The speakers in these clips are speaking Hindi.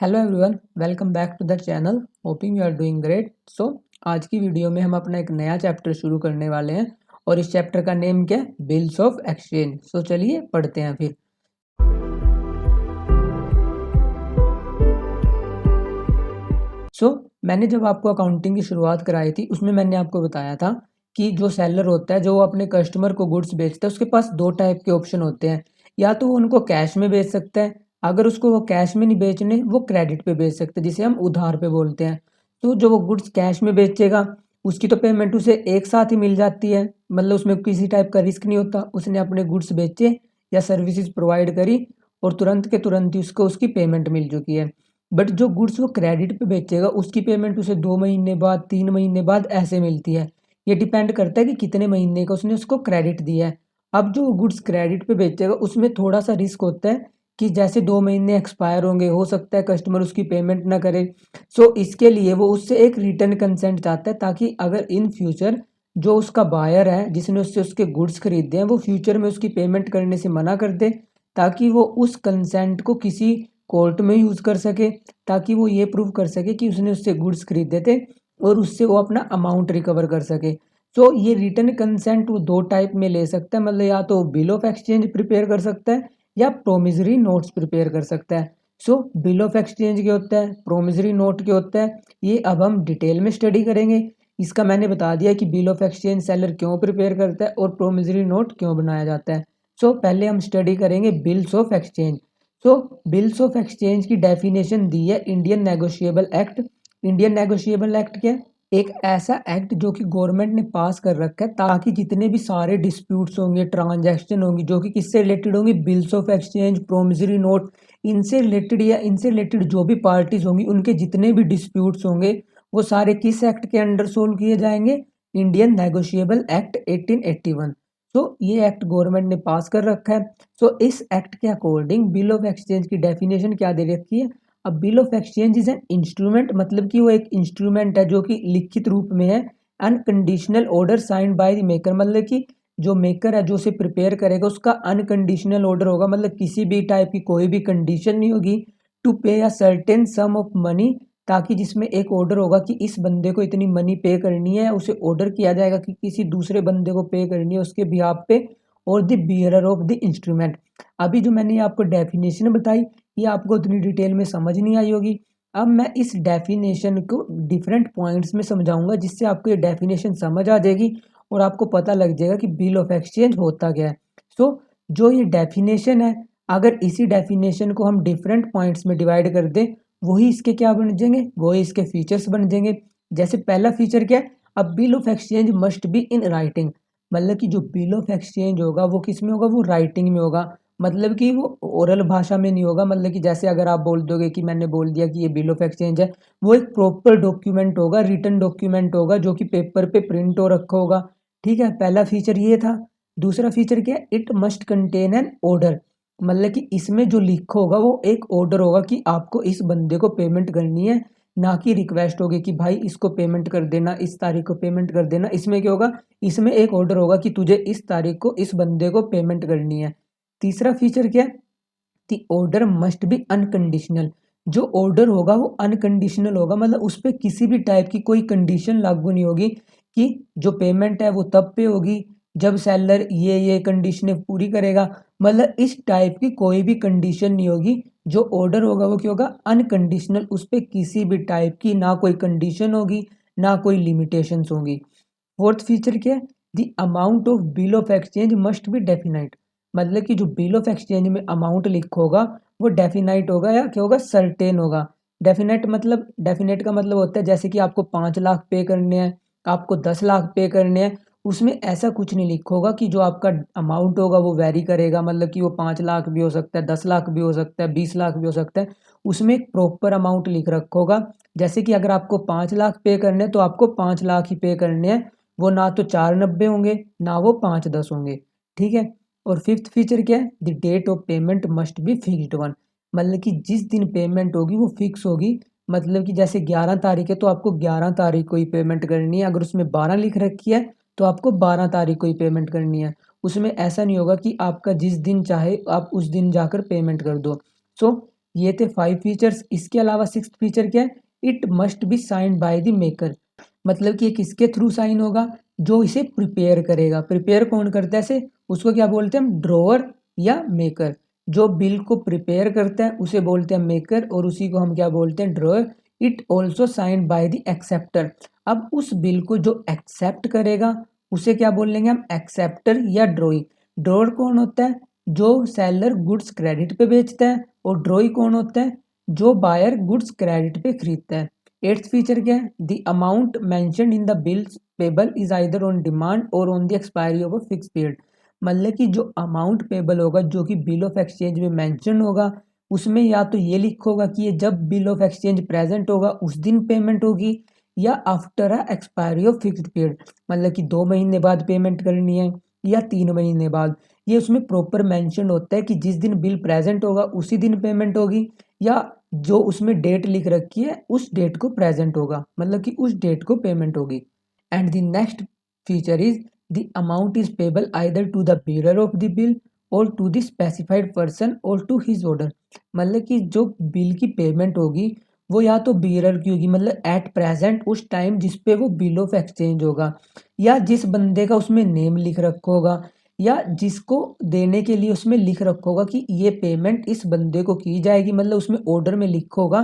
Hello everyone, welcome back to the channel. Hoping you are doing great. So आज की वीडियो में हम अपना एक नया चैप्टर शुरू करने वाले हैं और इस चैप्टर का नेम क्या है? Bills of exchange. सो चलिए पढ़ते हैं फिर। मैंने जब आपको अकाउंटिंग की शुरुआत कराई थी उसमें मैंने आपको बताया था कि जो सेलर होता है, जो अपने कस्टमर को गुड्स बेचता है, उसके पास दो टाइप के ऑप्शन होते हैं। या तो वो उनको कैश में बेच सकता है, अगर उसको वो कैश में नहीं बेचने, वो क्रेडिट पे बेच सकते हैं, जिसे हम उधार पे बोलते हैं। तो जो वो गुड्स कैश में बेचेगा उसकी तो पेमेंट उसे एक साथ ही मिल जाती है, मतलब उसमें किसी टाइप का रिस्क नहीं होता। उसने अपने गुड्स बेचे या सर्विसेज प्रोवाइड करी और तुरंत के तुरंत ही उसको उसकी पेमेंट मिल चुकी है। बट जो गुड्स वो क्रेडिट पे बेचेगा उसकी पेमेंट उसे 2 महीने बाद, 3 महीने बाद ऐसे मिलती है। ये डिपेंड करता है कि कितने महीने का उसने उसको क्रेडिट दिया है। अब जो गुड्स क्रेडिट पे बेचेगा उसमें थोड़ा सा रिस्क होता है कि जैसे 2 महीने एक्सपायर होंगे, हो सकता है कस्टमर उसकी पेमेंट ना करे। इसके लिए वो उससे एक रिटर्न कंसेंट चाहता है, ताकि अगर इन फ्यूचर जो उसका बायर है जिसने उससे उसके गुड्स खरीदे हैं वो फ्यूचर में उसकी पेमेंट करने से मना कर दे, ताकि वो उस कंसेंट को किसी कोर्ट में यूज़ कर सके, ताकि वो ये प्रूव कर सके कि उसने उससे गुड्स खरीदे थे और उससे वो अपना अमाउंट रिकवर कर सके। ये रिटर्न कंसेंट वो दो टाइप में ले सकता है, मतलब या तो बिल ऑफ एक्सचेंज प्रिपेयर कर सकता है या प्रोमिसरी नोट्स प्रिपेयर कर सकता है। बिल ऑफ एक्सचेंज क्या होता है, प्रोमिसरी नोट क्या होता है, ये अब हम डिटेल में स्टडी करेंगे। इसका मैंने बता दिया कि बिल ऑफ एक्सचेंज सेलर क्यों प्रिपेयर करता है और प्रोमिसरी नोट क्यों बनाया जाता है। पहले हम स्टडी करेंगे bills of exchange. Bills of exchange की डेफिनेशन दी है Indian negotiable act. Indian negotiable act क्या है? एक ऐसा एक्ट जो कि गवर्नमेंट ने पास कर रखा है ताकि जितने भी सारे डिस्प्यूट्स होंगे, ट्रांजैक्शन होंगी, जो कि किससे रिलेटेड होंगी, bills of exchange, promissory note, इनसे रिलेटेड या इनसे रिलेटेड जो भी पार्टीज होंगी उनके जितने भी डिस्प्यूट्स होंगे वो सारे किस एक्ट के अंडर सोल्व किए जाएंगे? Indian negotiable act 1881। ये एक्ट गवर्नमेंट ने पास कर रखा है। इस एक्ट के अकॉर्डिंग बिल ऑफ एक्सचेंज की डेफिनेशन क्या दे रखी है? अब bill of exchange is an instrument, मतलब कि वो एक इंस्ट्रूमेंट है जो कि लिखित रूप में है। Unconditional order signed by the maker, मतलब कि जो मेकर है, जो उसे प्रिपेयर करेगा, उसका अनकंडीशनल ऑर्डर होगा, मतलब किसी भी टाइप की कोई भी कंडीशन नहीं होगी। To pay a certain sum of money, ताकि जिसमें एक ऑर्डर होगा कि इस बंदे को इतनी मनी पे करनी है, उसे ऑर्डर किया जाएगा कि किसी दूसरे बंदे को पे करनी है उसके बिहाफ पे, और the bearer of the instrument. अभी जो मैंने आपको डेफिनेशन बताई ये आपको उतनी डिटेल में समझ नहीं आई होगी। अब मैं इस डेफिनेशन को डिफरेंट पॉइंट्स में समझाऊंगा, जिससे आपको ये डेफिनेशन समझ आ जाएगी और आपको पता लग जाएगा कि बिल ऑफ एक्सचेंज होता क्या है। जो ये डेफिनेशन है, अगर इसी डेफिनेशन को हम डिफरेंट पॉइंट्स में डिवाइड कर दें, वही इसके क्या बन जाएंगे, वही इसके फीचर्स बन जाएंगे। जैसे पहला फीचर क्या है? अब bill of exchange must be in writing, मतलब कि जो बिल ऑफ एक्सचेंज होगा वो किस में होगा, वो राइटिंग में होगा, मतलब कि वो ओरल भाषा में नहीं होगा। मतलब कि जैसे अगर आप बोल दोगे कि मैंने बोल दिया कि ये बिल ऑफ एक्सचेंज है, वो एक प्रॉपर डॉक्यूमेंट होगा, रिटन डॉक्यूमेंट होगा, जो कि पेपर पे प्रिंट हो रखा होगा। ठीक है, पहला फीचर ये था। दूसरा फीचर क्या है? It must contain an order, मतलब कि इसमें जो लिखा होगा वो एक ऑर्डर होगा कि आपको इस बंदे को पेमेंट करनी है, ना कि रिक्वेस्ट होगी कि भाई इसको पेमेंट कर देना, इस तारीख को पेमेंट कर देना। इसमें क्या होगा? इसमें एक ऑर्डर होगा कि तुझे इस तारीख को इस बंदे को पेमेंट करनी है। तीसरा फीचर क्या है? The order must be unconditional, जो ऑर्डर होगा वो अनकंडीशनल होगा, मतलब उस पर किसी भी टाइप की कोई कंडीशन लागू नहीं होगी कि जो पेमेंट है वो तब पे होगी जब सेलर ये कंडीशनें पूरी करेगा। मतलब इस टाइप की कोई भी कंडीशन नहीं होगी। जो ऑर्डर होगा वो क्या होगा? अनकंडीशनल, उस पर किसी भी टाइप की ना कोई कंडीशन होगी, ना कोई लिमिटेशंस होंगी। फोर्थ फीचर क्या है? The amount of bill of exchange must be definite, मतलब कि जो बिल ऑफ एक्सचेंज में अमाउंट लिखा होगा वो डेफिनाइट होगा या क्या होगा? सर्टेन होगा। डेफिनेट का मतलब होता है जैसे कि आपको 5 लाख पे करने हैं, आपको 10 लाख पे करने हैं, उसमें ऐसा कुछ नहीं लिखा होगा कि जो आपका अमाउंट होगा वो वेरी करेगा, मतलब कि वो 5 लाख भी हो सकता है, 10 लाख भी हो सकता है, 20 लाख भी हो सकता है। उसमें एक प्रॉपर अमाउंट लिख रखा होगा, जैसे कि अगर आपको 5 लाख पे करने हैं तो आपको 5 लाख ही पे करने हैं, वो ना तो 490 होंगे ना वो 510 होंगे। ठीक है। और फिफ्थ फीचर क्या है? The date of payment must be fixed one, मतलब कि जिस दिन पेमेंट होगी वो फिक्स होगी। मतलब कि जैसे 11 तारीख है तो आपको 11 तारीख को ही पेमेंट करनी है, अगर उसमें 12 लिख रखी है तो आपको 12 तारीख को ही पेमेंट करनी है। उसमें ऐसा नहीं होगा कि आपका जिस दिन चाहे आप उस दिन जाकर पेमेंट कर दो। ये थे 5 फीचर्स। इसके अलावा 6th फीचर क्या है, it must be signed by the maker. मतलब कि ये किसके थ्रू साइन होगा, जो इसे प्रिपेयर करेगा। प्रिपेयर कौन करता है इसे, उसको क्या बोलते हैं हम, ड्रॉअर या मेकर। जो बिल को प्रिपेयर करता है उसे बोलते हैं मेकर, और उसी को हम क्या बोलते हैं, drawer. It also signed by the acceptor. अब उस बिल को जो एक्सेप्ट करेगा उसे क्या बोलेंगे हम, एक्सेप्टर या ड्रॉई। ड्रॉअर कौन होता है, जो सेलर गुड्स क्रेडिट पे बेचता है, और ड्रॉई कौन होता है, जो बायर गुड्स क्रेडिट पे खरीदता है। 8th फीचर क्या है, the amount mentioned in the bills payable is either on demand or on the expiry of a fix period. मतलब कि जो अमाउंट पेबल होगा, जो कि बिल ऑफ एक्सचेंज में मेंशन होगा, उसमें या तो ये लिखा होगा कि ये जब बिल ऑफ एक्सचेंज प्रेजेंट होगा उस दिन पेमेंट होगी, या after a expiry of fixed period. मतलब कि 2 महीने बाद पेमेंट करनी है या 3 महीने बाद। ये उसमें प्रॉपर मेंशन होता है कि जिस दिन बिल प्रेजेंट होगा उसी दिन पेमेंट होगी, या जो उसमें डेट लिख रखी है उस डेट को प्रेजेंट होगा, मतलब कि उस डेट को पेमेंट होगी। And the next feature is the amount is payable either to the bearer of the bill और टू द स्पेसिफाइड पर्सन और टू हिज ऑर्डर। मतलब कि जो बिल की पेमेंट होगी वो या तो bearer की होगी, मतलब एट प्रेजेंट उस टाइम जिस पे वो बिल ऑफ एक्सचेंज होगा, या जिस बंदे का उसमें नेम लिख रखा होगा, या जिसको देने के लिए उसमें लिख रखा होगा कि ये पेमेंट इस बंदे को की जाएगी। मतलब उसमें ऑर्डर में लिखा होगा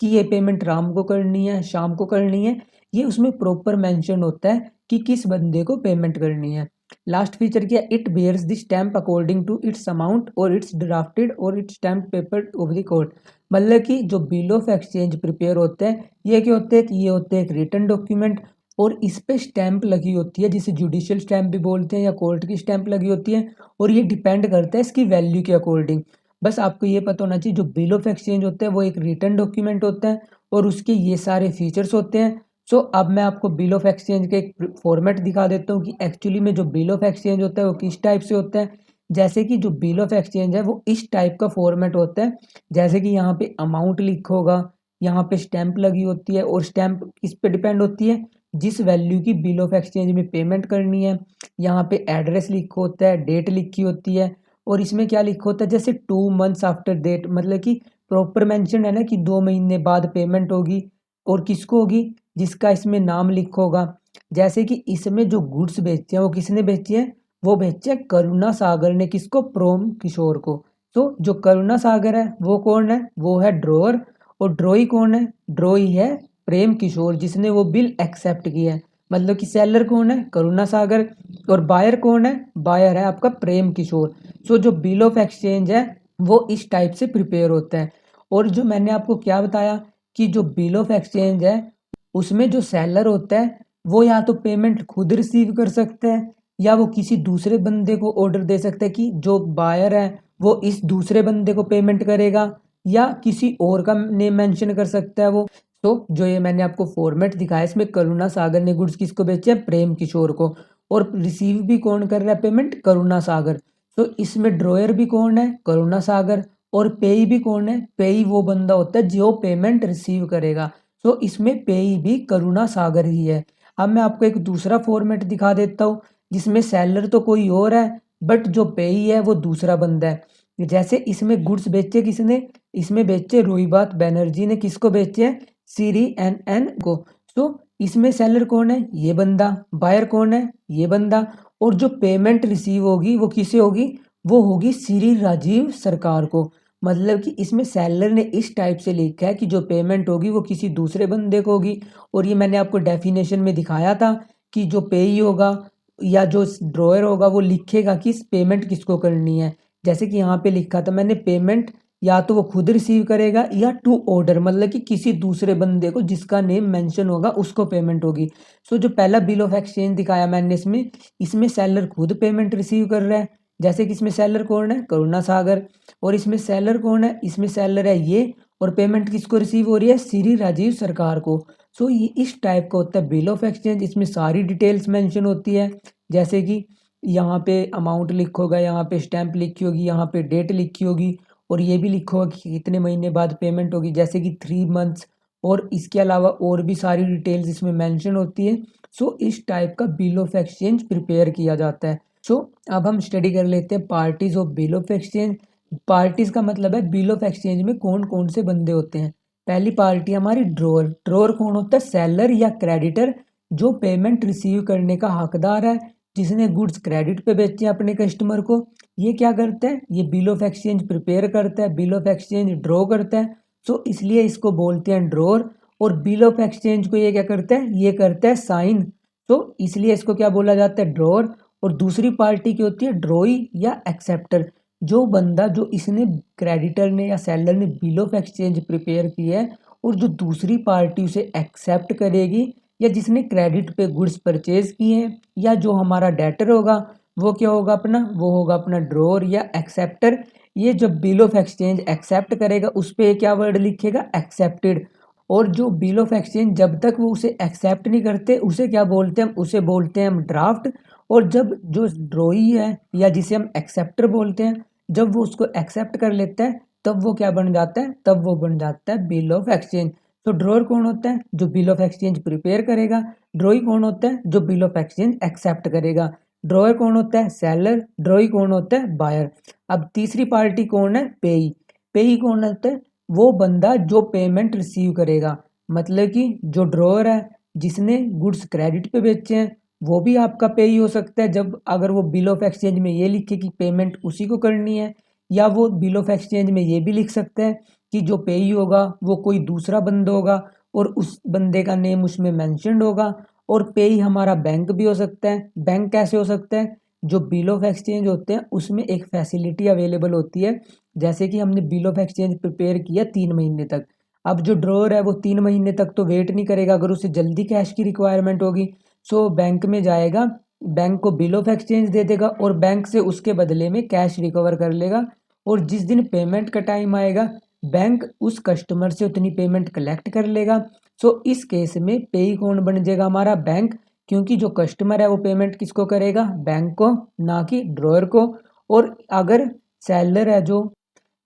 कि ये पेमेंट राम को करनी है, शाम को करनी है। ये उसमें प्रॉपर मेंशन होता है कि किस बंदे को पेमेंट करनी है। लास्ट फीचर क्या, it bears the stamp according to its amount और इट्स ड्राफ्टेड और its stamp paper of the court. मतलब कि जो बिल ऑफ एक्सचेंज प्रिपेयर होते हैं, ये क्या होते हैं, ये होते हैं एक रिटन डॉक्यूमेंट, और इस पे स्टैंप लगी होती है, जिसे जुडिशियल स्टैंप भी बोलते हैं, या कोर्ट की स्टैंप लगी होती है, और ये डिपेंड करता है इसकी वैल्यू के अकॉर्डिंग। बस आपको ये पता होना चाहिए, जो बिल ऑफ एक्सचेंज होता है वो एक रिटन डॉक्यूमेंट होता है, और उसके ये सारे फीचर्स होते हैं। सो अब मैं आपको बिल ऑफ एक्सचेंज का एक फॉर्मेट दिखा देता हूँ कि एक्चुअली में जो बिल ऑफ एक्सचेंज होता है वो किस टाइप से होता है। जैसे कि जो बिल ऑफ एक्सचेंज है वो इस टाइप का फॉर्मेट होता है। जैसे कि यहाँ पे अमाउंट लिखा होगा, यहाँ पे स्टैंप लगी होती है, और स्टैंप किस पे डिपेंड होती है, जिस वैल्यू की बिल ऑफ एक्सचेंज में पेमेंट करनी है। यहाँ पे एड्रेस लिखा होता है, डेट लिखी होती है, और इसमें क्या लिखा होता है, जैसे 2 मंथ्स आफ्टर डेट, मतलब कि प्रॉपर मेंशन है ना कि 2 महीने बाद पेमेंट होगी, और किसको होगी, जिसका इसमें नाम लिखा होगा। जैसे कि इसमें जो गुड्स बेचते हैं वो किसने बेची है, वो बेचे है करुणा सागर ने, किसको, प्रोम किशोर को। तो जो करुणा सागर है वो कौन है, वो है ड्रॉअर, और ड्रॉई कौन है, ड्रॉई है प्रेम किशोर, जिसने वो बिल एक्सेप्ट किया है। मतलब कि सेलर कौन है, करुणा सागर, और बायर कौन है, बायर है आपका प्रेम किशोर। सो जो बिल ऑफ एक्सचेंज है वो इस टाइप से प्रिपेयर होता है। और जो मैंने आपको क्या बताया कि जो बिल ऑफ एक्सचेंज है उसमें जो सेलर होता है वो या तो पेमेंट खुद रिसीव कर सकता है, या वो किसी दूसरे बंदे को ऑर्डर दे सकता है कि जो बायर है वो इस दूसरे बंदे को पेमेंट करेगा, या किसी और का नेम मेंशन कर सकता है वो। तो जो ये मैंने आपको फॉर्मेट दिखाया, इसमें करुणा सागर ने गुड्स किसको बेचे हैं, प्रेम किशोर को, और रिसीव भी कौन कर रहा है पेमेंट, करुणा सागर। तो इसमें ड्रॉयर भी कौन है, करुणा सागर, और पेई भी कौन है, पेई वो बंदा होता है जो पेमेंट रिसीव करेगा। तो इसमें पेई भी करुणा सागर ही है। अब मैं आपको एक दूसरा फॉर्मेट दिखा देता हूँ, जिसमें सेलर तो कोई और है बट जो पेई है वो दूसरा बंदा है। जैसे इसमें गुड्स बेचे किसने, इसमें बेचे रोहिबात बैनर्जी ने, किसको बेचे हैं, सीरी एन को। तो इसमें सेलर कौन है, ये बंदा, बायर कौन है, ये बंदा, और जो पेमेंट रिसीव होगी वो किसे होगी, वो होगी श्री राजीव सरकार को। मतलब कि इसमें सेलर ने इस टाइप से लिखा है कि जो पेमेंट होगी वो किसी दूसरे बंदे को होगी। और ये मैंने आपको डेफिनेशन में दिखाया था कि जो पेई होगा या जो ड्रॉयर होगा वो लिखेगा कि पेमेंट किसको करनी है। जैसे कि यहाँ पे लिखा था मैंने, पेमेंट या तो वो खुद रिसीव करेगा या टू ऑर्डर, मतलब कि किसी दूसरे बंदे को जिसका नेम मेंशन होगा उसको पेमेंट होगी। सो जो पहला बिल ऑफ एक्सचेंज दिखाया मैंने, इसमें सेलर खुद पेमेंट रिसीव कर रहा है। जैसे कि इसमें सेलर कौन है, करुणा सागर, और इसमें सेलर कौन है, इसमें सेलर है ये, और पेमेंट किसको रिसीव हो रही है, श्री राजीव सरकार को। सो ये इस टाइप का होता है बिल ऑफ एक्सचेंज। इसमें सारी डिटेल्स मेंशन होती है, जैसे कि यहाँ पे अमाउंट लिखा होगा, यहाँ पे स्टैंप लिखी होगी, यहाँ पे डेट लिखी होगी, और ये भी लिखा होगा कि कितने महीने बाद पेमेंट होगी, जैसे कि 3 मंथ्स। और इसके अलावा और भी सारी डिटेल्स इसमें मेंशन होती है। सो इस टाइप का बिल ऑफ एक्सचेंज प्रिपेयर किया जाता है। सो अब हम स्टडी कर लेते हैं parties of bill of exchange. Parties का मतलब है बिल ऑफ एक्सचेंज में कौन कौन से बंदे होते हैं। पहली पार्टी हमारी ड्रॉअर। ड्रॉअर कौन होता है? सेलर या क्रेडिटर जो पेमेंट रिसीव करने का हकदार है, जिसने गुड्स क्रेडिट पे बेचे अपने कस्टमर को। ये क्या करता है? ये बिल ऑफ एक्सचेंज प्रिपेयर करता है, बिल ऑफ एक्सचेंज ड्रॉ करता है। सो इसलिए इसको बोलते हैं ड्रॉअर। और बिल ऑफ एक्सचेंज को ये क्या करता है? ये करता है साइन। तो इसलिए इसको क्या बोला जाता है? ड्रॉअर। और दूसरी पार्टी की होती है ड्रॉई या एक्सेप्टर। जो बंदा, जो इसने क्रेडिटर ने या सेलर ने बिल ऑफ एक्सचेंज प्रिपेयर की है और जो दूसरी पार्टी उसे एक्सेप्ट करेगी, या जिसने क्रेडिट पे गुड्स परचेज किए हैं, या जो हमारा डेटर होगा वो क्या होगा अपना? वो होगा अपना ड्रॉअर या एक्सेप्टर। ये जब बिल ऑफ एक्सचेंज एक्सेप्ट करेगा उस पर क्या वर्ड लिखेगा? एक्सेप्टेड। और जो बिल ऑफ एक्सचेंज जब तक वो उसे एक्सेप्ट नहीं करते उसे क्या बोलते हैं? उसे बोलते हैं हम ड्राफ्ट। और जब जो ड्रॉई है या जिसे हम एक्सेप्टर बोलते हैं, जब वो उसको एक्सेप्ट कर लेता है तब वो क्या बन जाता है? तब वो बन जाता है बिल ऑफ एक्सचेंज। तो ड्रॉअर कौन होता है? जो बिल ऑफ एक्सचेंज प्रिपेयर करेगा। ड्रॉई कौन होता है? जो बिल ऑफ एक्सचेंज एक्सेप्ट करेगा। ड्रॉअर कौन होता है? सेलर। ड्रॉई कौन होता है? बायर। अब तीसरी पार्टी कौन है? पेई। पेई कौन होता है? वो बंदा जो पेमेंट रिसीव करेगा। मतलब कि जो ड्रॉअर है जिसने गुड्स क्रेडिट पे बेचे हैं वो भी आपका पेई हो सकता है, जब अगर वो बिल ऑफ एक्सचेंज में ये लिखे कि पेमेंट उसी को करनी है। या वो बिल ऑफ एक्सचेंज में ये भी लिख सकते हैं कि जो पेई होगा वो कोई दूसरा बंदा होगा और उस बंदे का नेम उसमें मेंशन्ड होगा। और पेई हमारा बैंक भी हो सकता है। बैंक कैसे हो सकता है? जो बिल ऑफ एक्सचेंज होते हैं उसमें एक फैसिलिटी अवेलेबल होती है। जैसे कि हमने बिल ऑफ एक्सचेंज प्रिपेयर किया 3 महीने तक। अब जो ड्रॉअर है वो 3 महीने तक तो वेट नहीं करेगा, अगर उसे जल्दी कैश की रिक्वायरमेंट होगी सो बैंक में जाएगा, बैंक को बिल ऑफ एक्सचेंज दे देगा और बैंक से उसके बदले में कैश रिकवर कर लेगा। और जिस दिन पेमेंट का टाइम आएगा बैंक उस कस्टमर से उतनी पेमेंट कलेक्ट कर लेगा। सो इस केस में पेई कौन बन जाएगा? हमारा बैंक। क्योंकि जो कस्टमर है वो पेमेंट किसको करेगा? बैंक को, ना कि ड्रॉअर को। और अगर सेलर है जो,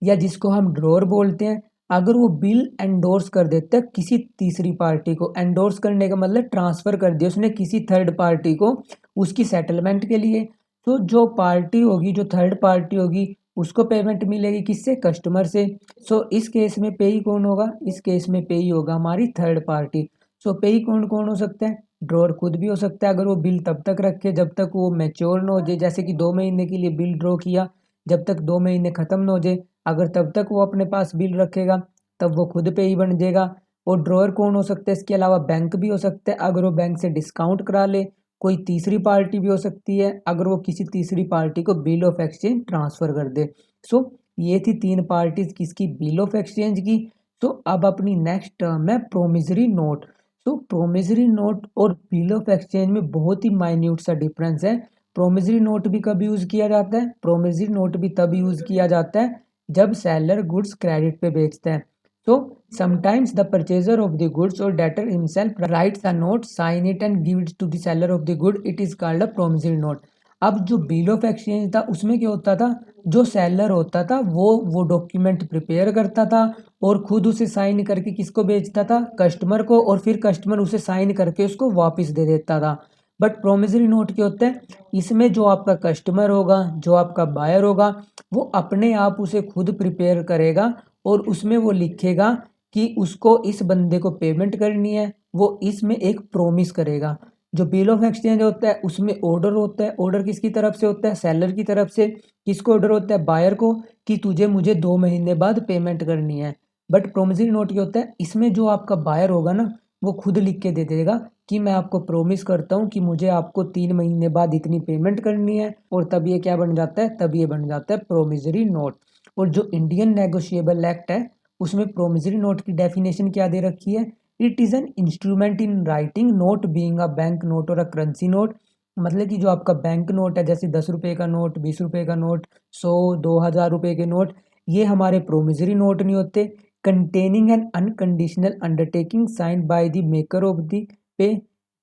या जिसको हम ड्रॉअर बोलते हैं, अगर वो बिल एंडोर्स कर देता है किसी तीसरी पार्टी को। एंडोर्स करने का मतलब ट्रांसफ़र कर दिया उसने किसी थर्ड पार्टी को उसकी सेटलमेंट के लिए। तो जो पार्टी होगी, जो थर्ड पार्टी होगी, उसको पेमेंट मिलेगी किससे? कस्टमर से। सो इस केस में पेई कौन होगा? इस केस में पेई होगा हमारी थर्ड पार्टी। सो पेई कौन कौन हो सकता है? ड्रॉअर खुद भी हो सकता है, अगर वो बिल तब तक रखे जब तक वो मैच्योर ना हो जाए। जैसे कि 2 महीने के लिए बिल ड्रॉ किया, जब तक 2 महीने ख़त्म ना हो जाए, अगर तब तक वो अपने पास बिल रखेगा तब वो खुद पे ही बन जाएगा। और ड्रॉअर कौन हो सकता है? इसके अलावा बैंक भी हो सकता है, अगर वो बैंक से डिस्काउंट करा ले। कोई तीसरी पार्टी भी हो सकती है, अगर वो किसी तीसरी पार्टी को बिल ऑफ एक्सचेंज ट्रांसफ़र कर दे। सो ये थी 3 पार्टीज किसकी? बिल ऑफ एक्सचेंज की। तो अब अपनी नेक्स्ट टर्म है प्रोमिसरी नोट। तो प्रोमिसरी नोट और बिल ऑफ एक्सचेंज में बहुत ही माइन्यूट सा डिफरेंस है। प्रोमिसरी नोट भी कब यूज़ किया जाता है? प्रोमिसरी नोट भी तब यूज़ किया जाता है जब सेलर गुड्स क्रेडिट पे बेचता है। तो sometimes the purchaser of the goods or debtor himself writes a note, sign it and give it to the seller of the good, it is called a promissory note. अब जो बिल ऑफ एक्सचेंज था उसमें क्या होता था? जो सेलर होता था वो डॉक्यूमेंट प्रिपेयर करता था और खुद उसे साइन करके किसको बेचता था? कस्टमर को। और फिर कस्टमर उसे साइन करके उसको वापस दे देता था। बट प्रोमिसरी नोट क्या होता है? इसमें जो आपका कस्टमर होगा, जो आपका बायर होगा, वो अपने आप उसे खुद प्रिपेयर करेगा और उसमें वो लिखेगा कि उसको इस बंदे को पेमेंट करनी है। वो इसमें एक प्रॉमिस करेगा। जो बिल ऑफ एक्सचेंज होता है उसमें ऑर्डर होता है। ऑर्डर किसकी तरफ से होता है? सेलर की तरफ से। किसको ऑर्डर होता है? बायर को, कि तुझे मुझे 2 महीने बाद पेमेंट करनी है। बट प्रोमिसरी नोट क्या होता है? इसमें जो आपका बायर होगा ना वो खुद लिख के दे देगा कि मैं आपको प्रॉमिस करता हूँ कि मुझे आपको 3 महीने बाद इतनी पेमेंट करनी है। और तब ये क्या बन जाता है? तब ये बन जाता है प्रोमिसरी नोट। और जो इंडियन नेगोशिएबल एक्ट है उसमें प्रोमिसरी नोट की डेफिनेशन क्या दे रखी है? It is an instrument in writing note being a bank note और अ करेंसी नोट। मतलब कि जो आपका बैंक नोट है, जैसे 10 रुपये का नोट, 20 रुपये का नोट, 100, 2 हज़ार रुपये के नोट, ये हमारे प्रोमिसरी नोट नहीं होते। Containing an unconditional undertaking signed by the maker of the pay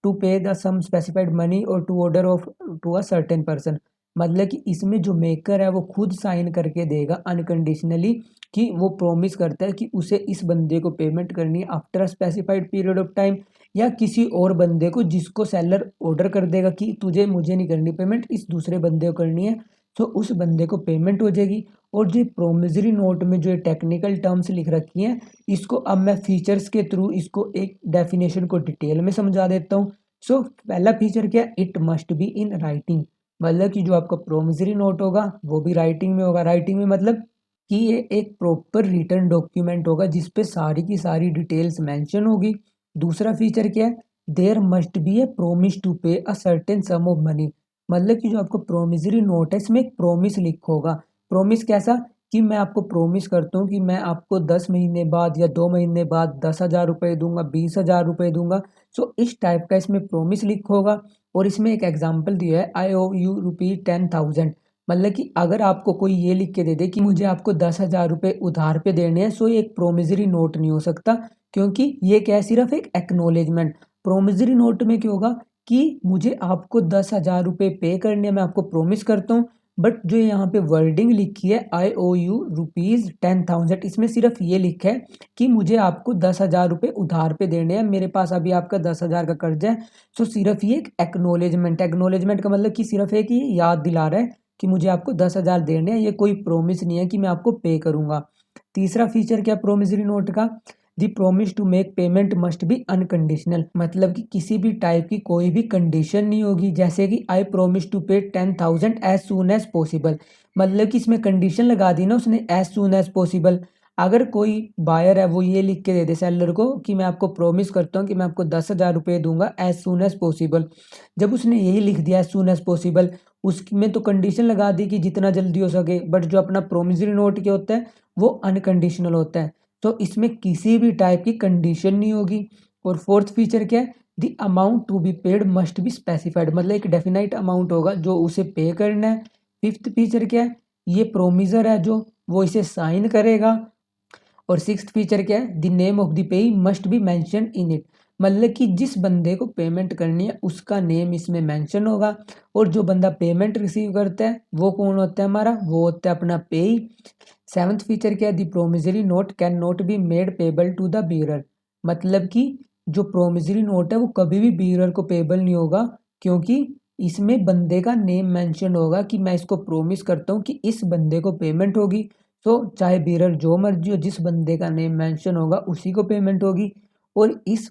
to pay the sum specified money और to order of to a certain person. मतलब कि इसमें जो मेकर है वो खुद साइन करके देगा अनकंडीशनली कि वो प्रॉमिस करता है कि उसे इस बंदे को पेमेंट करनी है after a specified period of time, या किसी और बंदे को जिसको सेलर ऑर्डर कर देगा कि तुझे मुझे नहीं करनी पेमेंट, इस दूसरे बंदे को करनी है। तो उस बंदे को पेमेंट हो जाएगी। और जो प्रोमिसरी नोट में जो टेक्निकल टर्म्स लिख रखी हैं, इसको अब मैं फीचर्स के थ्रू इसको एक डेफिनेशन को डिटेल में समझा देता हूँ। सो पहला फीचर क्या है, it must be in writing, मतलब कि जो आपका प्रोमिसरी नोट होगा वो भी राइटिंग में होगा। राइटिंग में मतलब कि ये एक प्रॉपर रिटर्न डॉक्यूमेंट होगा जिसपे सारी की सारी डिटेल्स मेंशन होगी। दूसरा फीचर क्या है, there must be a promise to pay a certain sum of money, मतलब कि जो आपको प्रोमिसरी नोट है इसमें एक प्रोमिस लिखा होगा। प्रोमिस कैसा, कि मैं आपको प्रोमिस करता हूँ कि मैं आपको 10 महीने बाद या 2 महीने बाद 10,000 रुपये दूंगा, 20,000 रुपये दूंगा। सो इस टाइप का इसमें प्रोमिस लिखा होगा। और इसमें एक एग्जाम्पल दिया है, आई ओ यू ₹10,000, मतलब कि अगर आपको कोई ये लिख के दे दे कि मुझे आपको 10,000 रुपये उधार पे देने हैं, सो ये एक प्रोमिसरी नोट नहीं हो सकता, क्योंकि ये क्या है, सिर्फ एक एक्नोलेजमेंट। प्रोमिसरी नोट में क्या होगा कि मुझे आपको 10,000 रुपये पे करने हैं, मैं आपको प्रोमिस करता हूँ, बट जो यहाँ पे वर्डिंग लिखी है आई ओ यू ₹10,000, इसमें सिर्फ ये लिखा है कि मुझे आपको 10,000 रुपये उधार पे देने हैं, मेरे पास अभी आपका 10,000 का कर्ज है। सो सिर्फ ये एक एक्नोलेजमेंट, एक्नोलेजमेंट का मतलब कि सिर्फ एक ये याद दिला रहा है कि मुझे आपको 10,000 देने हैं, ये कोई प्रोमिस नहीं है कि मैं आपको पे करूंगा। तीसरा फीचर क्या प्रोमिसरी नोट का, the promise to make payment must be unconditional, मतलब कि किसी भी टाइप की कोई भी कंडीशन नहीं होगी, जैसे कि आई प्रोमिस टू पे 10,000 एज सून एज पॉसिबल, मतलब कि इसमें कंडीशन लगा दी ना उसने, एज सून एज पॉसिबल। अगर कोई बायर है वो ये लिख के दे दे सेलर को कि मैं आपको प्रोमिस करता हूँ कि मैं आपको 10,000 रुपये दूंगा एज सून एज पॉसिबल, जब उसने यही लिख दिया एज सून एज पॉसिबल, उसमें तो कंडीशन लगा दी कि जितना जल्दी हो सके, बट जो अपना प्रोमिसरी नोट क्या होता है वो अनकंडीशनल होता है, तो इसमें किसी भी टाइप की कंडीशन नहीं होगी। और फोर्थ फीचर क्या है, the amount to be paid must be specified, मतलब एक डेफिनाइट अमाउंट होगा जो उसे पे करना है। फिफ्थ फीचर क्या है, ये प्रोमिसर है जो वो इसे साइन करेगा। और सिक्स्थ फीचर क्या है, द नेम ऑफ द पेई must be mention in it, मतलब कि जिस बंदे को पेमेंट करनी है उसका नेम इसमें मेंशन होगा। और जो बंदा पेमेंट रिसीव करता है वो कौन होता है हमारा, वो होता है अपना पेई। सेवन्थ फीचर क्या है, the promissory note can not be made payable to the bearer, मतलब कि जो प्रोमिसरी नोट है वो कभी भी बीरर को पेबल नहीं होगा, क्योंकि इसमें बंदे का नेम मेंशन होगा कि मैं इसको प्रोमिस करता हूँ कि इस बंदे को पेमेंट होगी। तो चाहे बीरर जो मर्जी हो, जिस बंदे का नेम मेंशन होगा उसी को पेमेंट होगी। और इस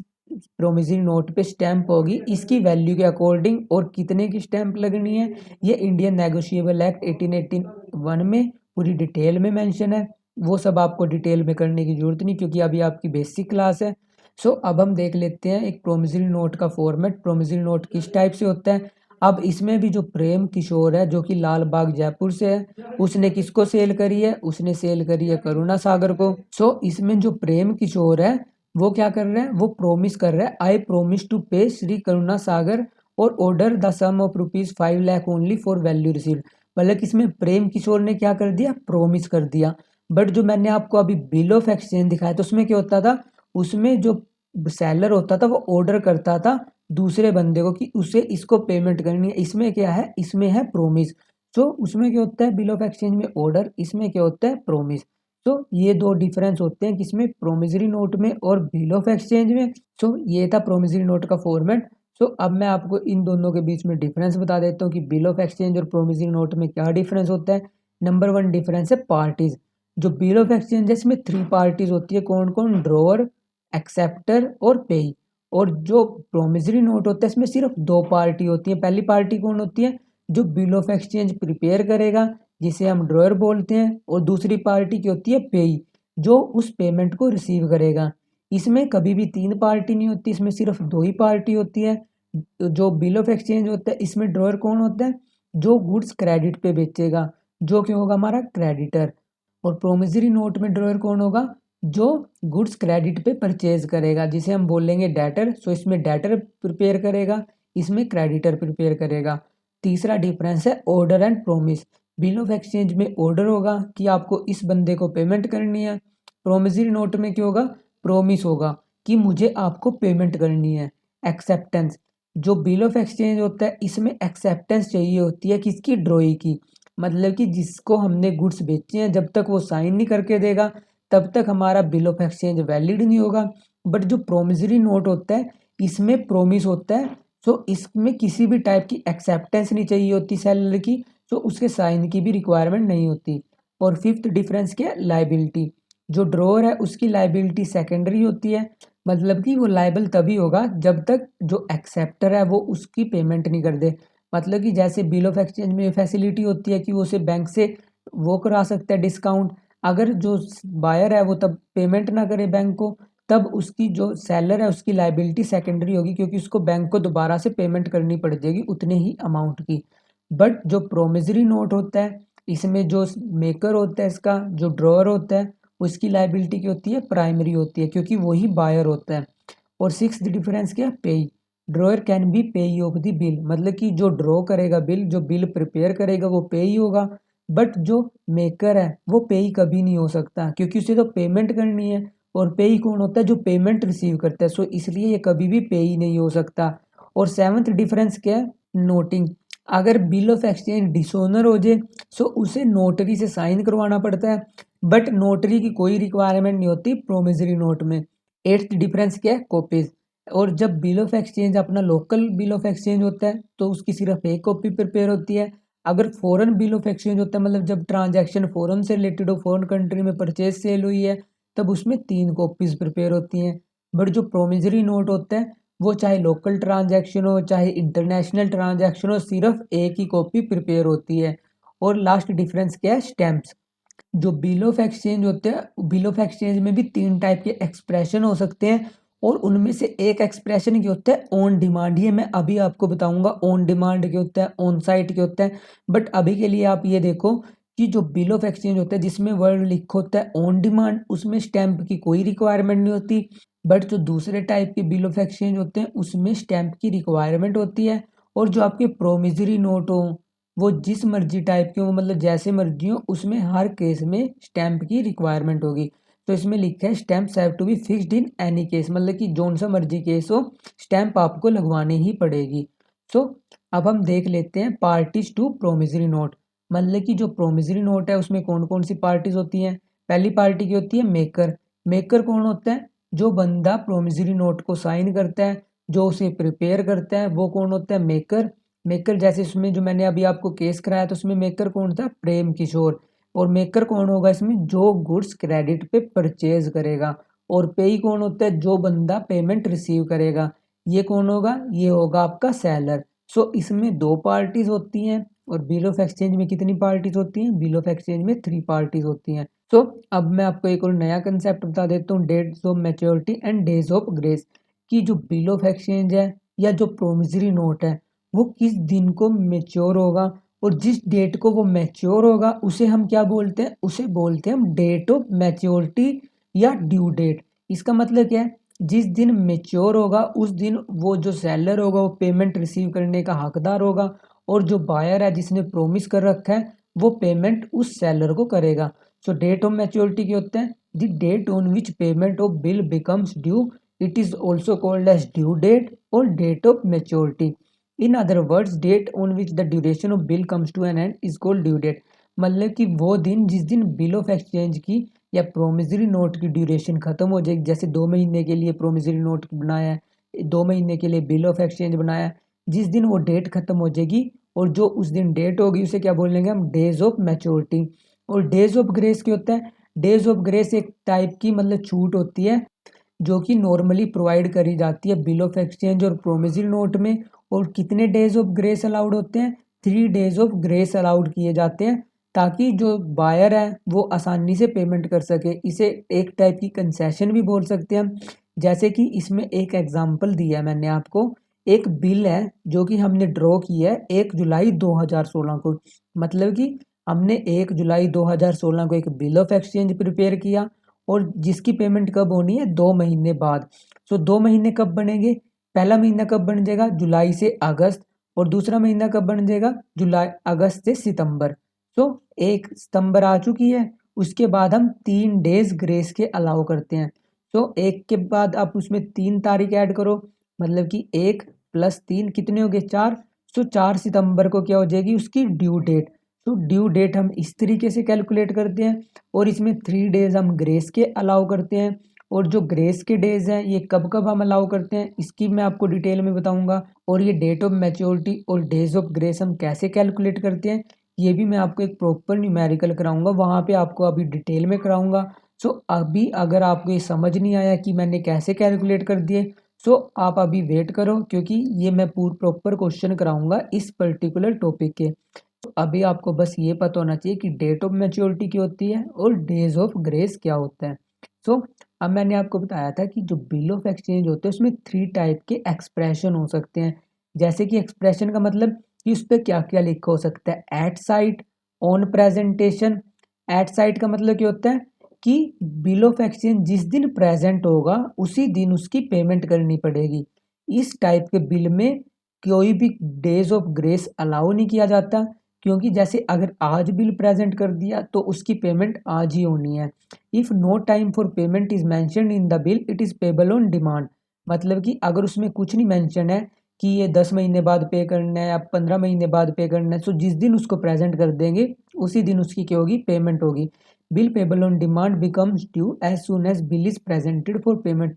प्रोमिसरी नोट पे स्टैंप होगी इसकी वैल्यू के अकॉर्डिंग, और कितने की स्टैंप लगनी है ये इंडियन नेगोशिएबल एक्ट 1881 में पूरी डिटेल में मेंशन है। वो सब आपको डिटेल में करने की जरूरत नहीं, क्योंकि अभी आपकी बेसिक क्लास है। सो अब हम देख लेते हैं एक प्रोमिसरी नोट का फॉर्मेट, प्रोमिसरी नोट किस टाइप से होता है। अब इसमें भी जो प्रेम किशोर है जो कि लाल बाग जयपुर से है, उसने किसको सेल करी है, उसने सेल करी है करुणा सागर को। सो इसमें जो प्रेम किशोर है वो क्या कर रहा है, वो प्रोमिस कर रहा है आई प्रोमिस टू पे श्री करुणा सागर और order the sum of ₹5 lakh only for value received, मतलब इसमें प्रेम किशोर ने क्या कर दिया, प्रोमिस कर दिया। बट जो मैंने आपको अभी बिल ऑफ एक्सचेंज दिखाया तो उसमें क्या होता था, उसमें जो सेलर होता था वो ऑर्डर करता था दूसरे बंदे को कि उसे इसको पेमेंट करनी है, इसमें क्या है, इसमें है प्रोमिस। तो उसमें क्या होता है बिल ऑफ एक्सचेंज में ऑर्डर, इसमें क्या होता है प्रोमिस। तो ये दो डिफरेंस होते हैं किसमें, प्रोमिसरी नोट में और बिल ऑफ एक्सचेंज में। सो ये था प्रोमिसरी नोट का फॉर्मेट। सो अब मैं आपको इन दोनों के बीच में डिफरेंस बता देता हूँ कि बिल ऑफ एक्सचेंज और प्रोमिसरी नोट में क्या डिफरेंस होता है। नंबर वन डिफरेंस है पार्टीज। जो बिल ऑफ एक्सचेंज है इसमें 3 पार्टीज होती है, कौन कौन, ड्रॉअर, एक्सेप्टर और पेई। और जो प्रोमिसरी नोट होता है इसमें सिर्फ 2 पार्टी होती है। पहली पार्टी कौन होती है, जो बिल ऑफ एक्सचेंज प्रिपेयर करेगा जिसे हम ड्रॉअर बोलते हैं, और दूसरी पार्टी की होती है पेई, जो उस पेमेंट को रिसीव करेगा। इसमें कभी भी 3 पार्टी नहीं होती, इसमें सिर्फ 2 ही पार्टी होती है। जो बिल ऑफ एक्सचेंज होता है इसमें ड्रॉअर कौन होता है, जो गुड्स क्रेडिट पे बेचेगा, जो क्या होगा हमारा क्रेडिटर। और प्रोमिसरी नोट में ड्रॉअर कौन होगा, जो गुड्स क्रेडिट पे परचेज करेगा, जिसे हम बोलेंगे डेटर। सो इसमें डेटर प्रिपेयर करेगा, इसमें क्रेडिटर प्रिपेयर करेगा। तीसरा डिफरेंस है order and promise. Bill of exchange में ऑर्डर होगा कि आपको इस बंदे को पेमेंट करनी है। प्रोमिसरी नोट में क्या होगा, प्रोमिस होगा कि मुझे आपको पेमेंट करनी है। एक्सेप्टेंस, जो बिल ऑफ एक्सचेंज होता है इसमें एक्सेप्टेंस चाहिए होती है किसकी, ड्रॉई की, मतलब कि जिसको हमने गुड्स बेचे हैं जब तक वो साइन नहीं करके देगा तब तक हमारा बिल ऑफ एक्सचेंज वैलिड नहीं होगा। बट जो प्रोमिसरी नोट होता है इसमें प्रोमिस होता है, सो इसमें किसी भी टाइप की एक्सेप्टेंस नहीं चाहिए होती सेलर की, तो उसके साइन की भी रिक्वायरमेंट नहीं होती। और फिफ्थ डिफरेंस क्या है, लाइबिलिटी। जो ड्रॉअर है उसकी लाइबिलिटी सेकेंडरी होती है, मतलब कि वो लाइबल तभी होगा जब तक जो एक्सेप्टर है वो उसकी पेमेंट नहीं कर दे। मतलब कि जैसे बिल ऑफ एक्सचेंज में फैसिलिटी होती है कि वो उसे बैंक से वो करा सकता है डिस्काउंट, अगर जो बायर है वो तब पेमेंट ना करे बैंक को, तब उसकी जो सेलर है उसकी लाइबिलिटी सेकेंडरी होगी, क्योंकि उसको बैंक को दोबारा से पेमेंट करनी पड़ जाएगी उतने ही अमाउंट की। बट जो प्रोमिसरी नोट होता है, इसमें जो मेकर होता है, इसका जो ड्रॉअर होता है, उसकी लाइबिलिटी क्या होती है, प्राइमरी होती है, क्योंकि वही बायर होता है। और सिक्स डिफरेंस क्या, पेई। ड्रॉअर कैन बी पेई ऑफ द बिल, मतलब कि जो ड्रॉ करेगा बिल, जो बिल प्रिपेयर करेगा वो पेई होगा, बट जो मेकर है वो पेई कभी नहीं हो सकता, क्योंकि उसे तो पेमेंट करनी है। और पेई कौन होता है, जो पेमेंट रिसीव करता है, सो इसलिए ये कभी भी पेई नहीं हो सकता। और सेवंथ डिफरेंस क्या है, नोटिंग। अगर बिल ऑफ एक्सचेंज डिसोनर हो जाए, सो उसे नोटरी से साइन करवाना पड़ता है, बट नोटरी की कोई रिक्वायरमेंट नहीं होती प्रोमिसरी नोट में। एट्थ डिफरेंस क्या है, कॉपीज। और जब बिल ऑफ एक्सचेंज अपना लोकल बिल ऑफ एक्सचेंज होता है तो उसकी सिर्फ एक कॉपी प्रिपेयर होती है। अगर फॉरेन बिल ऑफ एक्सचेंज होता है, मतलब जब ट्रांजैक्शन फॉरेन से रिलेटेड हो, फॉरेन कंट्री में परचेज सेल हुई है, तब उसमें 3 कॉपीज प्रिपेयर होती हैं। बट जो प्रोमिसरी नोट होता है, वो चाहे लोकल ट्रांजैक्शन हो चाहे इंटरनेशनल ट्रांजैक्शन हो, सिर्फ एक ही कॉपी प्रिपेयर होती है। और लास्ट डिफरेंस क्या है, स्टैम्प्स। जो बिल ऑफ एक्सचेंज होते हैं, बिल ऑफ एक्सचेंज में भी 3 टाइप के एक्सप्रेशन हो सकते हैं, और उनमें से एक एक्सप्रेशन क्या होता है, ऑन डिमांड। ये मैं अभी आपको बताऊंगा ऑन डिमांड क्या होता है, ऑन साइट क्या होता है। बट अभी के लिए आप ये देखो कि जो बिल ऑफ एक्सचेंज होता है जिसमें वर्ड लिखा होता है ऑन डिमांड, उसमें स्टैंप की कोई रिक्वायरमेंट नहीं होती। बट जो दूसरे टाइप के बिल ऑफ एक्सचेंज होते हैं उसमें स्टैंप की रिक्वायरमेंट होती है। और जो आपके प्रोमिसरी नोट हो, वो जिस मर्जी टाइप के हो, मतलब जैसे मर्जी हो, उसमें हर केस में स्टैंप की रिक्वायरमेंट होगी। तो इसमें लिखा है stamp have to be fixed in any case, मतलब कि जोन सा मर्जी केस हो, स्टैंप आपको लगवानी ही पड़ेगी। सो अब हम देख लेते हैं पार्टीज टू प्रोमिसरी नोट। मतलब कि जो प्रोमिसरी नोट है उसमें कौन कौन सी पार्टीज होती हैं। पहली पार्टी की होती है मेकर। मेकर कौन होता है, जो बंदा प्रोमिसरी नोट को साइन करता है, जो उसे प्रिपेयर करता है, वो कौन होता है, मेकर। मेकर जैसे इसमें जो मैंने अभी आपको केस कराया तो उसमें मेकर कौन था, प्रेम किशोर। और मेकर कौन होगा इसमें, जो गुड्स क्रेडिट पे परचेज करेगा। और पेई कौन होता है, जो बंदा पेमेंट रिसीव करेगा। ये कौन होगा, ये होगा आपका सेलर। सो इसमें 2 पार्टीज होती हैं। और बिल ऑफ एक्सचेंज में कितनी पार्टीज होती हैं, बिल ऑफ एक्सचेंज में 3 पार्टीज होती हैं। सो अब मैं आपको एक और नया कंसेप्ट बता देता हूँ, dates of maturity and days of grace. की जो बिल ऑफ एक्सचेंज है या जो प्रोमिसरी नोट है, वो किस दिन को मेच्योर होगा, और जिस डेट को वो मैच्योर होगा उसे हम क्या बोलते हैं, उसे बोलते हैं हम डेट ऑफ मैच्योरिटी या ड्यू डेट। इसका मतलब क्या है, जिस दिन मैच्योर होगा उस दिन वो जो सेलर होगा वो पेमेंट रिसीव करने का हकदार होगा, और जो बायर है जिसने प्रोमिस कर रखा है वो पेमेंट उस सेलर को करेगा। सो डेट ऑफ मैच्योरिटी क्या होता है, the date on which payment of bill becomes due, it is also called as due date or date of maturity. In other words, date on which the duration of bill comes to an end is called due date. मतलब कि वो दिन जिस दिन बिल ऑफ एक्सचेंज की या प्रोमिसरी नोट की ड्यूरेशन खत्म हो जाएगी। जैसे 2 महीने के लिए प्रोमिसरी नोट बनाया है, 2 महीने के लिए बिल ऑफ एक्सचेंज बनाया है, जिस दिन वो डेट खत्म हो जाएगी और जो उस दिन डेट होगी उसे क्या बोलेंगे हम, डेज ऑफ मैच्योरिटी। और डेज ऑफ ग्रेस क्या होता है, डेज ऑफ ग्रेस एक टाइप की मतलब छूट होती है जो कि नॉर्मली प्रोवाइड करी जाती है बिल ऑफ एक्सचेंज और प्रोमिसरी नोट में। और कितने डेज ऑफ ग्रेस अलाउड होते हैं, 3 डेज ऑफ ग्रेस अलाउड किए जाते हैं, ताकि जो बायर है वो आसानी से पेमेंट कर सके। इसे एक टाइप की कंसेशन भी बोल सकते हैं हम। जैसे कि इसमें एक एग्जांपल दिया है मैंने आपको, एक बिल है जो कि हमने ड्रॉ किया है 1 जुलाई 2016 को। मतलब कि हमने 1 जुलाई 2016 को एक बिल ऑफ एक्सचेंज प्रिपेयर किया, और जिसकी पेमेंट कब होनी है, 2 महीने बाद। सो 2 महीने कब बनेंगे, पहला महीना कब बन जाएगा, जुलाई से अगस्त। और दूसरा महीना कब बन जाएगा, जुलाई अगस्त से सितंबर। सो 1 सितंबर आ चुकी है, उसके बाद हम 3 डेज ग्रेस के अलाउ करते हैं। सो 1 के बाद आप उसमें 3 तारीख ऐड करो, मतलब कि 1 + 3 कितने हो गए, 4। सो 4 सितंबर को क्या हो जाएगी उसकी ड्यू डेट। तो ड्यू डेट हम इस तरीके से कैलकुलेट करते हैं। और इसमें 3 डेज हम ग्रेस के अलाउ करते हैं। और जो ग्रेस के डेज हैं ये कब कब हम अलाउ करते हैं इसकी मैं आपको डिटेल में बताऊंगा। और ये डेट ऑफ मैच्योरिटी और डेज ऑफ ग्रेस हम कैसे कैलकुलेट करते हैं ये भी मैं आपको एक प्रॉपर न्यूमेरिकल कराऊंगा, वहाँ पे आपको अभी डिटेल में कराऊंगा। सो अभी अगर आपको ये समझ नहीं आया कि मैंने कैसे कैलकुलेट कर दिए, सो आप अभी वेट करो, क्योंकि ये मैं प्रॉपर क्वेश्चन कराऊंगा इस पर्टिकुलर टॉपिक के। तो अभी आपको बस ये पता होना चाहिए कि डेट ऑफ मैच्योरिटी क्या होती है और डेज ऑफ ग्रेस क्या होता है। सो अब मैंने आपको बताया था कि जो बिल ऑफ एक्सचेंज होते हैं उसमें 3 टाइप के एक्सप्रेशन हो सकते हैं। जैसे कि एक्सप्रेशन का मतलब कि उस पर क्या क्या लिखा हो सकता है, at sight, on presentation. At sight का मतलब क्या होता है कि बिल ऑफ एक्सचेंज जिस दिन प्रेजेंट होगा उसी दिन उसकी पेमेंट करनी पड़ेगी। इस टाइप के बिल में कोई भी डेज ऑफ ग्रेस अलाउ नहीं किया जाता, क्योंकि जैसे अगर आज बिल प्रेजेंट कर दिया तो उसकी पेमेंट आज ही होनी है। If no time for payment is mentioned in the bill it is payable on demand. मतलब कि अगर उसमें कुछ नहीं मैंशन है कि ये 10 महीने बाद पे करना है या 15 महीने बाद पे करना है, सो जिस दिन उसको प्रेजेंट कर देंगे उसी दिन उसकी क्या होगी, पेमेंट होगी। Bill payable on demand becomes due as soon as bill is presented for payment.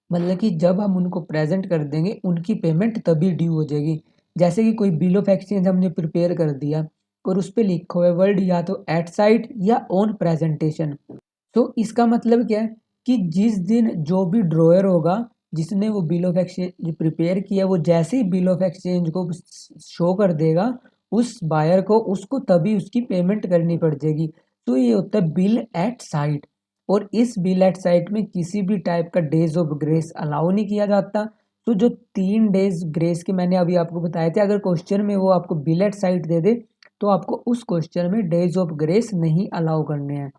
मतलब कि जब हम उनको प्रेजेंट कर देंगे उनकी पेमेंट तभी ड्यू हो जाएगी। जैसे कि कोई बिल ऑफ एक्सचेंज हमने प्रिपेयर कर दिया और उस पर लिखा हुआ है वर्ड या तो एट साइट या ऑन प्रेजेंटेशन। तो इसका मतलब क्या है कि जिस दिन जो भी ड्रॉयर होगा जिसने वो बिल ऑफ एक्सचेंज प्रिपेयर किया, वो जैसे ही बिल ऑफ एक्सचेंज को शो कर देगा उस बायर को, उसको तभी उसकी पेमेंट करनी पड़ जाएगी। तो ये होता है बिल एट साइट। और इस बिल एट साइट में किसी भी टाइप का डेज ऑफ ग्रेस अलाउ नहीं किया जाता। तो जो 3 डेज ग्रेस के मैंने अभी आपको बताए थे, अगर क्वेश्चन में वो आपको बिल एट साइट दे दे तो आपको उस क्वेश्चन में डेज ऑफ ग्रेस नहीं अलाउ करने हैं।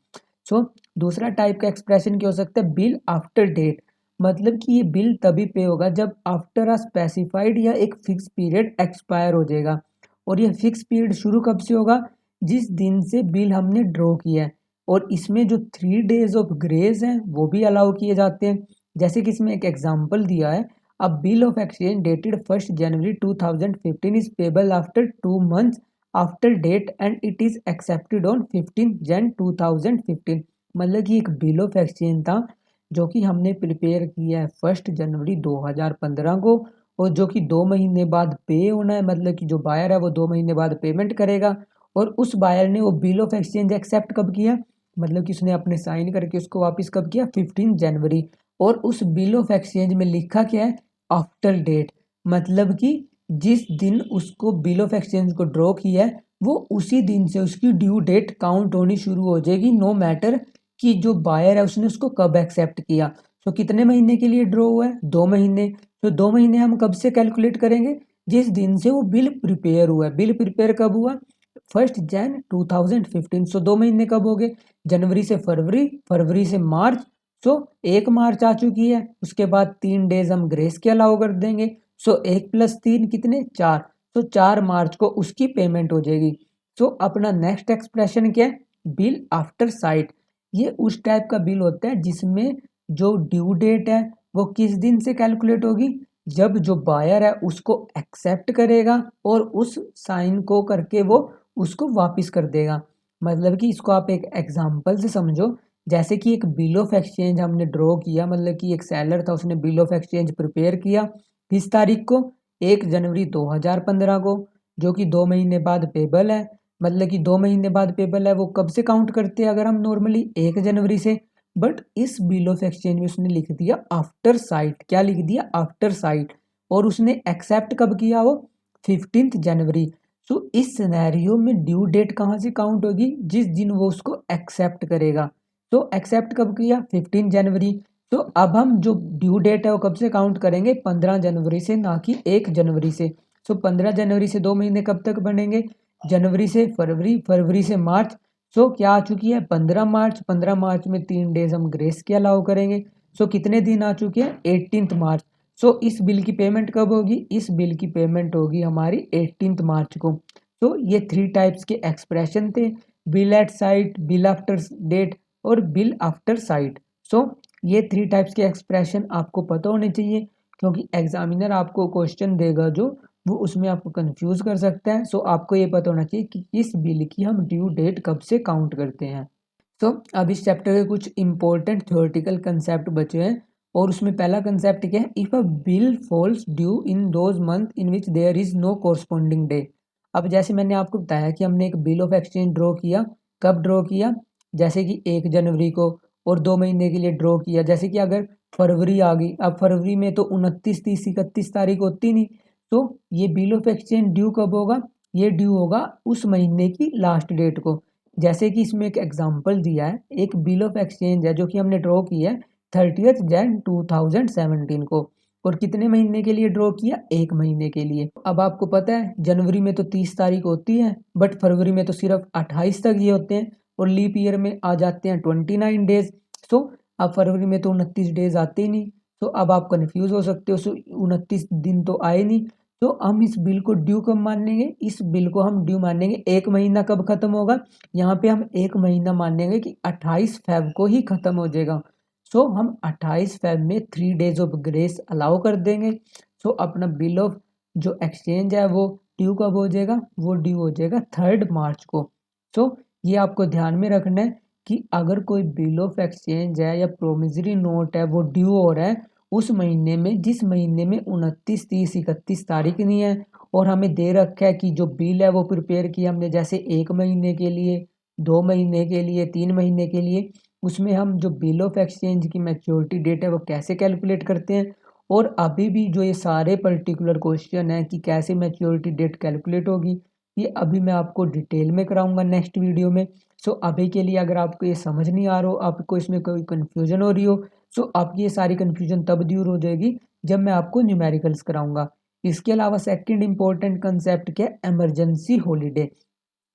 सो दूसरा टाइप का एक्सप्रेशन क्या हो सकता है, बिल आफ्टर डेट। मतलब कि ये बिल तभी पे होगा जब आफ्टर अ स्पेसिफाइड या एक फिक्स पीरियड एक्सपायर हो जाएगा। और ये फिक्स पीरियड शुरू कब से होगा, जिस दिन से बिल हमने ड्रॉ किया है। और इसमें जो 3 डेज ऑफ ग्रेस हैं वो भी अलाउ किए जाते हैं। जैसे कि इसमें एक एग्जांपल दिया है, a bill of exchange dated 1 January 2015 is payable after 2 months after date and it is accepted on 15 Jan 2015। मतलब कि एक बिल ऑफ एक्सचेंज था जो कि हमने प्रिपेयर किया है 1 जनवरी 2015 को, और जो कि 2 महीने बाद पे होना है। मतलब कि जो बायर है वो 2 महीने बाद पेमेंट करेगा। और उस बायर ने वो बिल ऑफ एक्सचेंज एक्सेप्ट कब किया, मतलब कि उसने अपने साइन करके उसको वापस कब किया, 15 जनवरी। और उस बिल ऑफ एक्सचेंज में लिखा क्या है, आफ्टर डेट। मतलब कि जिस दिन उसको बिल ऑफ एक्सचेंज को ड्रॉ किया है वो उसी दिन से उसकी ड्यू डेट काउंट होनी शुरू हो जाएगी, नो मैटर कि जो बायर है उसने उसको कब एक्सेप्ट किया। तो कितने महीने के लिए ड्रॉ हुआ है, 2 महीने। तो 2 महीने हम कब से कैलकुलेट करेंगे, जिस दिन से वो बिल प्रिपेयर हुआ है। बिल प्रिपेयर कब हुआ, 1 Jan 2015। सो 2 महीने कब हो गए, जनवरी से फरवरी, फरवरी से मार्च। सो 1 मार्च आ चुकी है, उसके बाद 3 डेज हम ग्रेस के अलाउ कर देंगे। सो 1 + 3 कितने, 4। तो 4 मार्च को उसकी पेमेंट हो जाएगी। सो अपना नेक्स्ट एक्सप्रेशन क्या है, बिल आफ्टर साइट। ये उस टाइप का बिल होता है जिसमें जो ड्यू डेट है वो किस दिन से कैलकुलेट होगी, जब जो बायर है उसको एक्सेप्ट करेगा और उस साइन को करके वो उसको वापस कर देगा। मतलब कि इसको आप एक एग्जांपल से समझो। जैसे कि एक बिल ऑफ एक्सचेंज हमने ड्रॉ किया, मतलब कि एक सेलर था उसने बिल ऑफ एक्सचेंज प्रिपेयर किया किस तारीख को, 1 जनवरी 2015 को, जो कि 2 महीने बाद पेबल है। मतलब कि 2 महीने बाद पेबल है, वो कब से काउंट करते हैं, अगर हम नॉर्मली 1 जनवरी से। बट इस बिल ऑफ एक्सचेंज में उसने लिख दिया आफ्टर साइट। क्या लिख दिया, आफ्टर साइट। और उसने एक्सेप्ट कब किया, वो 15 जनवरी। सो इस सिनेरियो में ड्यू डेट कहाँ से काउंट होगी, जिस दिन वो उसको एक्सेप्ट करेगा। तो एक्सेप्ट कब किया, 15 जनवरी। तो अब हम जो ड्यू डेट है वो कब से काउंट करेंगे, 15 जनवरी से, ना कि 1 जनवरी से। सो 15 जनवरी से 2 महीने कब तक बनेंगे, जनवरी से फरवरी, फरवरी से मार्च। सो क्या आ चुकी है, 15 मार्च। 15 मार्च में 3 डेज हम ग्रेस के अलाउ करेंगे। सो कितने दिन आ चुके हैं, 18 मार्च। सो इस बिल की पेमेंट कब होगी, इस बिल की पेमेंट होगी हमारी 18 मार्च को। तो ये 3 टाइप्स के एक्सप्रेशन थे, bill at sight, bill after date और बिल आफ्टर साइट। सो ये 3 टाइप्स के एक्सप्रेशन आपको पता होने चाहिए, क्योंकि एग्जामिनर आपको क्वेश्चन देगा जो वो उसमें आपको कंफ्यूज कर सकता है। सो आपको ये पता होना चाहिए कि इस बिल की हम ड्यू डेट कब से काउंट करते हैं। सो अब इस चैप्टर के कुछ इंपॉर्टेंट थ्योरेटिकल कंसेप्ट बचे हैं। और उसमें पहला कंसेप्ट क्या है, if a bill falls due in those month in which there is no corresponding day. अब जैसे मैंने आपको बताया कि हमने एक बिल ऑफ एक्सचेंज ड्रॉ किया, कब ड्रॉ किया, जैसे कि 1 जनवरी को, और 2 महीने के लिए ड्रॉ किया। जैसे कि अगर फरवरी आ गई, अब फरवरी में तो 29, 30, 31 तारीख होती नहीं, तो ये बिल ऑफ एक्सचेंज ड्यू कब होगा, ये ड्यू होगा उस महीने की लास्ट डेट को। जैसे कि इसमें एक एग्जांपल दिया है, एक बिल ऑफ एक्सचेंज है जो कि हमने ड्रॉ किया है 30 जन 2017 को, और कितने महीने के लिए ड्रॉ किया, 1 महीने के लिए। अब आपको पता है जनवरी में तो 30 तारीख होती है, बट फरवरी में तो सिर्फ 28 तक ये होते हैं, और लीप ईयर में आ जाते हैं 29 डेज। सो अब फरवरी में तो 29 डेज आते ही नहीं, तो अब आप कन्फ्यूज हो सकते हो, सो 29 दिन तो आए नहीं, तो हम इस बिल को ड्यू कब मानेंगे, इस बिल को हम ड्यू मानेंगे 1 महीना कब खत्म होगा, यहाँ पे हम 1 महीना मानेंगे कि 28 फेब को ही खत्म हो जाएगा। सो हम 28 फेब में 3 डेज ऑफ ग्रेस अलाउ कर देंगे। सो अपना बिल ऑफ जो एक्सचेंज है वो ड्यू कब हो जाएगा, वो ड्यू हो जाएगा 3 मार्च को। सो ये आपको ध्यान में रखना है कि अगर कोई बिल ऑफ एक्सचेंज है या प्रोमिसरी नोट है वो ड्यू हो रहा है उस महीने में, जिस महीने में 29, 30, 31 तारीख नहीं है, और हमें दे रखा है कि जो बिल है वो प्रिपेयर किया हमने जैसे 1 महीने के लिए, 2 महीने के लिए, 3 महीने के लिए, उसमें हम जो बिल ऑफ एक्सचेंज की मैच्योरिटी डेट है वो कैसे कैलकुलेट करते हैं, और अभी भी जो ये सारे पर्टिकुलर क्वेश्चन हैं कि कैसे मैच्योरिटी डेट कैलकुलेट होगी, ये अभी मैं आपको डिटेल में कराऊंगा नेक्स्ट वीडियो में। सो अभी के लिए अगर आपको ये समझ नहीं आ रहा हो, आपको इसमें कोई कन्फ्यूजन हो रही हो, सो आपकी ये सारी कन्फ्यूजन तब दूर हो जाएगी जब मैं आपको न्यूमेरिकल्स कराऊंगा। इसके अलावा सेकंड इंपॉर्टेंट कंसेप्ट क्या है, इमरजेंसी हॉलीडे।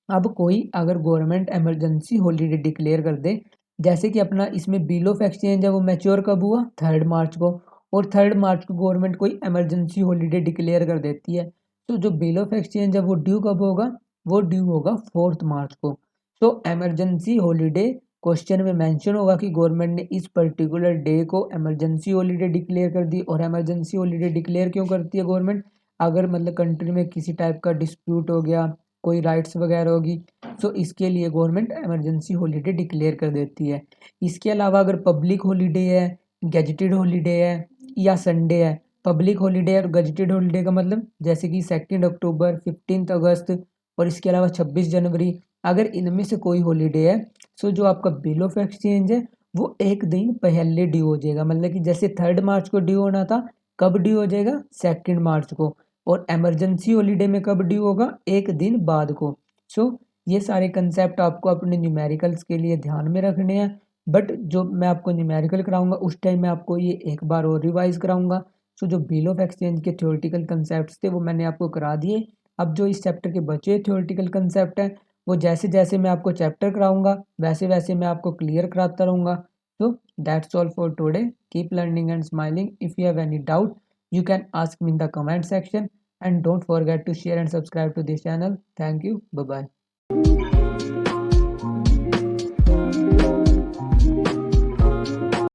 अब कोई अगर गवर्नमेंट इमरजेंसी हॉलीडे डिक्लेयर कर दे, जैसे कि अपना इसमें बिल ऑफ एक्सचेंज है वो मैच्योर कब हुआ, 3 मार्च को, और 3 मार्च को गवर्नमेंट कोई इमरजेंसी हॉलीडे डिक्लेयर कर देती है, तो जो बिल ऑफ एक्सचेंज है वो ड्यू कब होगा, वो ड्यू होगा 4 मार्च को। तो इमरजेंसी हॉलीडे क्वेश्चन में मेंशन होगा कि गवर्नमेंट ने इस पर्टिकुलर डे को इमरजेंसी हॉलीडे डिक्लेयर कर दी। और इमरजेंसी हॉलीडे डिक्लेयर क्यों करती है गवर्नमेंट, अगर मतलब कंट्री में किसी टाइप का डिस्प्यूट हो गया, कोई राइट्स वगैरह होगी, तो इसके लिए गवर्नमेंट इमरजेंसी हॉलीडे डिक्लेयर कर देती है। इसके अलावा अगर पब्लिक हॉलीडे है, गैजेटेड हॉलीडे है या संडे है, पब्लिक हॉलीडे और गैजेटेड हॉलीडे का मतलब जैसे कि 2 अक्टूबर, 15 अगस्त, और इसके अलावा 26 जनवरी, अगर इनमें से कोई हॉलीडे है, सो जो आपका बिल ऑफ एक्सचेंज है वो एक दिन पहले ड्यू हो जाएगा। मतलब कि जैसे 3 मार्च को ड्यू होना था, कब ड्यू हो जाएगा, 2 मार्च को। और इमरजेंसी हॉलीडे में कब ड्यू होगा, एक दिन बाद को। सो ये सारे कंसेप्ट आपको अपने न्यूमेरिकल्स के लिए ध्यान में रखने हैं, बट जो मैं आपको न्यूमेरिकल कराऊंगा उस टाइम मैं आपको ये एक बार और रिवाइज कराऊंगा। सो जो बिल ऑफ एक्सचेंज के थ्योरेटिकल कंसेप्ट थे वो मैंने आपको करा दिए। अब जो इस चैप्टर के बचे थ्योरेटिकल कंसेप्ट हैं वो जैसे जैसे मैं आपको चैप्टर कराऊंगा वैसे वैसे मैं आपको क्लियर कराता रहूँगा। So that's all for today, keep learning and smiling. If you have any doubt you can ask me in the comment section, and don't forget to share and subscribe to this channel. Thank you. Bye bye.